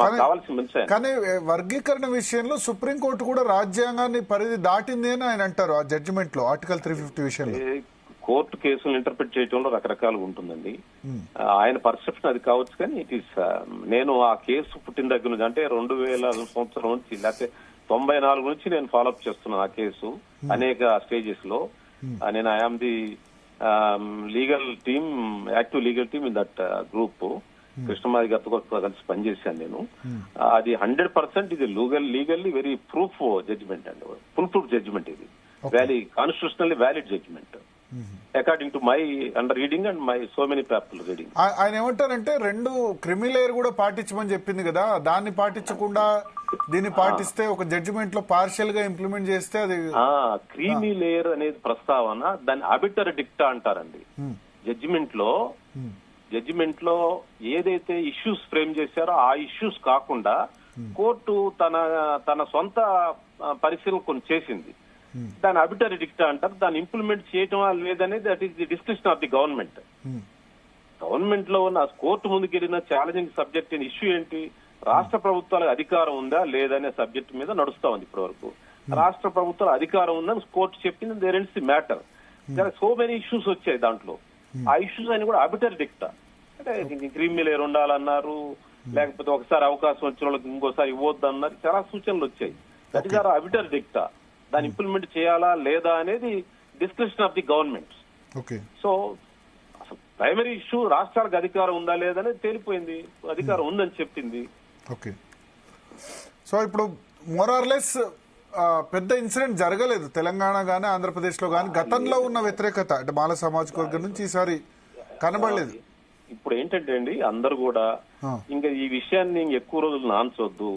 మాకు కావాల్సిన మంచి ఆయన. కానీ వర్గీకరణ విషయంలో సుప్రీంకోర్టు కూడా రాజ్యాంగాన్ని పరిధి దాటింది అని ఆయన అంటారు ఆ జడ్జిమెంట్ లో ఆర్టికల్ 350 విషయంలో. కోర్టు కేసులను ఇంటర్ప్రిట్ చేయడంలో రకరకాలుగా ఉంటుందండి. ఆయన పర్సెప్షన్ అది కావచ్చు, కానీ ఇట్ ఈస్ నేను ఆ కేసు పుట్టిన దగ్గర నుంచి అంటే 2000 సంవత్సరం నుంచి లేకపోతే 94 నుంచి నేను ఫాలోఅప్ చేస్తున్నాను ఆ కేసు అనేక స్టేజెస్ లో. నేను I am the legal team, active legal team in that group. కృష్ణమాది గారితో కలిసి పనిచేశాను నేను. అది 100% ఇది లీగల్లీ వెరీ ప్రూఫ్ జడ్జిమెంట్ అండి, ఫుల్ ప్రూఫ్ జడ్జిమెంట్. ఇది constitutionally valid judgment according to my under reading and my so many people reading. ఆయన ఏమంటారంటే 2 క్రిమిలేయర్ కూడా పాటించమని చెప్పింది కదా, దాన్ని పాటించకుండా దీన్ని పాటిస్తే ఒక జడ్జిమెంట్ లో పార్షియల్ గా ఇంప్లిమెంట్ చేస్తే అది క్రీమీ లేయర్ అనేది ప్రస్తావన, దాన్ని అబిటర్ డిక్టా అంటారండి. జడ్జిమెంట్ లో ఏదైతే ఇష్యూస్ ఫ్రేమ్ చేశారో ఆ ఇష్యూస్ కాకుండా కోర్టు తన సొంత పరిశీలన కొన్ని చేసింది, దాని అబిటరీ డిక్టా అంటారు. దాన్ని ఇంప్లిమెంట్ చేయటం లేదనేది that is the description of the government. Government లో ఉన్న కోర్టు ముందుకెళ్లిన ఛాలెంజింగ్ సబ్జెక్ట్ ఇష్యూ ఏంటి, రాష్ట్ర ప్రభుత్వాలకు అధికారం ఉందా లేదనే సబ్జెక్ట్ మీద నడుస్తా ఉంది ఇప్పటి వరకు. రాష్ట్ర ప్రభుత్వాల అధికారం ఉందని కోర్టు చెప్పింది, there ends the matter. So many issues వచ్చాయి దాంట్లో. ఆ ఇష్యూస్ అని కూడా అబిటరీ డిక్టా అంటే క్రీమీ లేయర్ ఉండాలన్నారు, లేకపోతే ఒకసారి అవకాశం వచ్చిన వాళ్ళకి ఇంకోసారి ఇవ్వద్దు అన్నారు, చాలా సూచనలు వచ్చాయి. That is obiter dicta. దాన్ని ఇంప్లిమెంట్ చేయాలా లేదా అనేది description of the government. So అసలు ప్రైమరీ ఇష్యూ రాష్ట్రాలకు అధికారం ఉందా లేదనేది తేలిపోయింది, అధికారం ఉందని చెప్పింది. ఓకే, సో ఇప్పుడు మోరార్లెస్ పెద్ద ఇన్సిడెంట్ జరగలేదు తెలంగాణ గానీ ఆంధ్రప్రదేశ్ లో గానీ. గతంలో ఉన్న వ్యతిరేకత అంటే మాల సామాజిక వర్గం నుంచి ఈసారి కనబడలేదు. ఇప్పుడు ఏంటంటే అండి, అందరు కూడా ఇంకా ఈ విషయాన్ని ఎక్కువ రోజులు నాన్చొద్దు,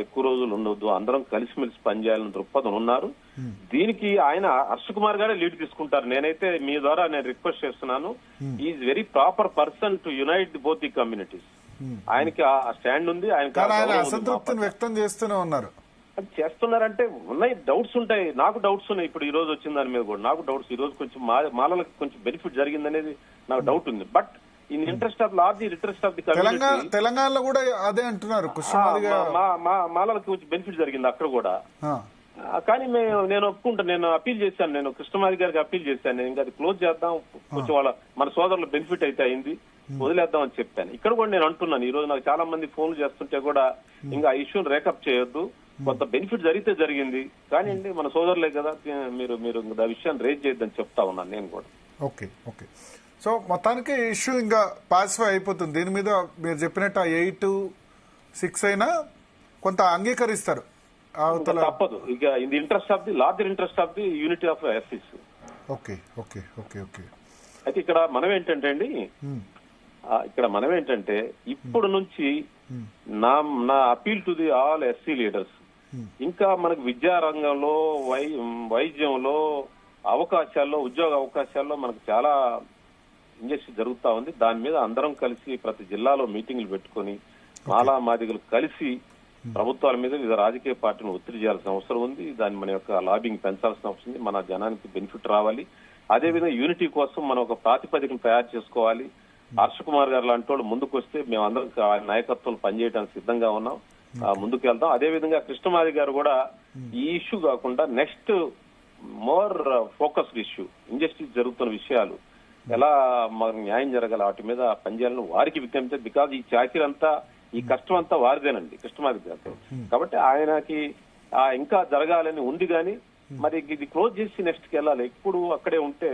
ఎక్కువ రోజులు ఉండొద్దు, అందరం కలిసిమెలిసి పనిచేయాలని దృక్పథం ఉన్నారు. దీనికి ఆయన హర్ష కుమార్ గారే లీడ్ తీసుకుంటారు. నేనైతే మీ ద్వారా నేను రిక్వెస్ట్ చేస్తున్నాను, is very proper person to unite both the communities. ఆయనకి ఆ స్టాండ్ ఉంది. ఆయన అసంతృప్తిని వ్యక్తం చేస్తూనే ఉన్నారు. అది చేస్తున్నారంటే ఉన్నాయి, డౌట్స్ ఉంటాయి. నాకు డౌట్స్ ఉన్నాయి. ఇప్పుడు ఈ రోజు వచ్చిన దాని మీద కూడా నాకు డౌట్స్. ఈ రోజు కొంచెం మాలలకు కొంచెం బెనిఫిట్ జరిగిందనేది నాకు డౌట్ ఉంది. But in interest of large interest of the community తెలంగాణలో కూడా అదే అంటున్నారు, మాలలకు కొంచెం బెనిఫిట్ జరిగింది అక్కడ కూడా. కానీ నేను ఒప్పుకుంటాను, నేను అప్పీల్ చేశాను, నేను కృష్ణమాది గారికి అప్పీల్ చేశాను. నేను ఇంకా అది క్లోజ్ చేద్దాం, కొంచెం మన సోదరులు బెనిఫిట్ అయితే అయింది, వదిలేద్దాం అని చెప్పాను. ఇక్కడ కూడా నేను అంటున్నాను, ఈ రోజు నాకు చాలా మంది ఫోన్లు చేస్తుంటే కూడా ఇంకా ఆ ఇష్యూని రేకప్ చేయొద్దు, కొంత బెనిఫిట్ జరిగితే జరిగింది కానీ అండి మన సోదరులే కదా, మీరు ఆ విషయాన్ని రేజ్ చేయొద్దని చెప్తా ఉన్నాను నేను కూడా. ఓకే ఓకే, సో మొత్తానికి ఇష్యూ ఇంకా పాసిఫై అయిపోతుంది. దీని మీద మీరు చెప్పినట్టు 8-6 అయినా కొంత అంగీకరిస్తారు, తప్పదు. ఇక in the interest of the larger interest of the unity of ఎస్సీస్. Okay okay okay okay. అయితే ఇక్కడ మనం ఏంటంటే ఇప్పుడు నుంచి నా appeal to the all SC leaders, ఇంకా మనకు విద్యారంగంలో, వైద్యంలో అవకాశాల్లో, ఉద్యోగ అవకాశాల్లో మనకు చాలా ఇంజక్షన్ జరుగుతా ఉంది. దాని మీద అందరం కలిసి ప్రతి జిల్లాలో మీటింగ్లు పెట్టుకుని మాలా మాదిగలు కలిసి ప్రభుత్వాల మీద వివిధ రాజకీయ పార్టీలను ఒత్తిడి చేయాల్సిన అవసరం ఉంది. దాన్ని మన యొక్క లాబింగ్ పెంచాల్సిన అవసరం ఉంది. మన జనానికి బెనిఫిట్ రావాలి. అదేవిధంగా యూనిటీ కోసం మనం ఒక ప్రాతిపదికను తయారు చేసుకోవాలి. హర్ష కుమార్ గారు లాంటి వాళ్ళు ముందుకు వస్తే మేమందరం నాయకత్వం పనిచేయడానికి సిద్ధంగా ఉన్నాం, ముందుకు వెళ్తాం. అదేవిధంగా కృష్ణమాది గారు కూడా ఈ ఇష్యూ కాకుండా next more focused issue, injustice జరుగుతున్న విషయాలు ఎలా మనకు న్యాయం జరగాలి వాటి మీద పనిచేయాలని వారికి విజ్ఞప్తి. బికాజ్ ఈ చాకిరి అంతా, ఈ కష్టం అంతా వారిదేనండి కృష్ణమాది గారితో. కాబట్టి ఆయనకి ఇంకా జరగాలని ఉంది, కానీ మరి ఇది క్లోజ్ చేసి నెక్స్ట్ కి వెళ్ళాలి. ఎప్పుడు అక్కడే ఉంటే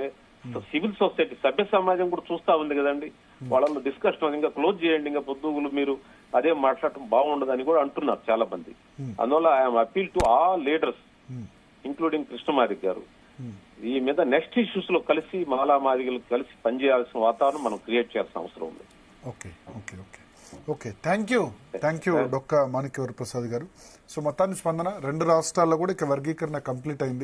సివిల్ సొసైటీ, సభ్య సమాజం కూడా చూస్తా ఉంది కదండి, వాళ్ళలో డిస్కషన్ ఇంకా క్లోజ్ చేయండి, ఇంకా పొద్దుగులు మీరు అదే మాట్లాడటం బాగుండదని కూడా అంటున్నారు చాలా మంది. అందువల్ల I'm appeal to all leaders including కృష్ణమాది గారు, ఈ మీద నెక్స్ట్ ఇష్యూస్ లో కలిసి మాలా మాదిగలు కలిసి పనిచేయాల్సిన వాతావరణం మనం క్రియేట్ చేయాల్సిన అవసరం ఉంది. Okay okay okay okay, thank you Dokka Manikya Varaprasad గారు. సో మొత్తాన్ని స్పందన 2 రాష్ట్రాల్లో కూడా ఇక వర్గీకరణ కంప్లీట్ అయింది.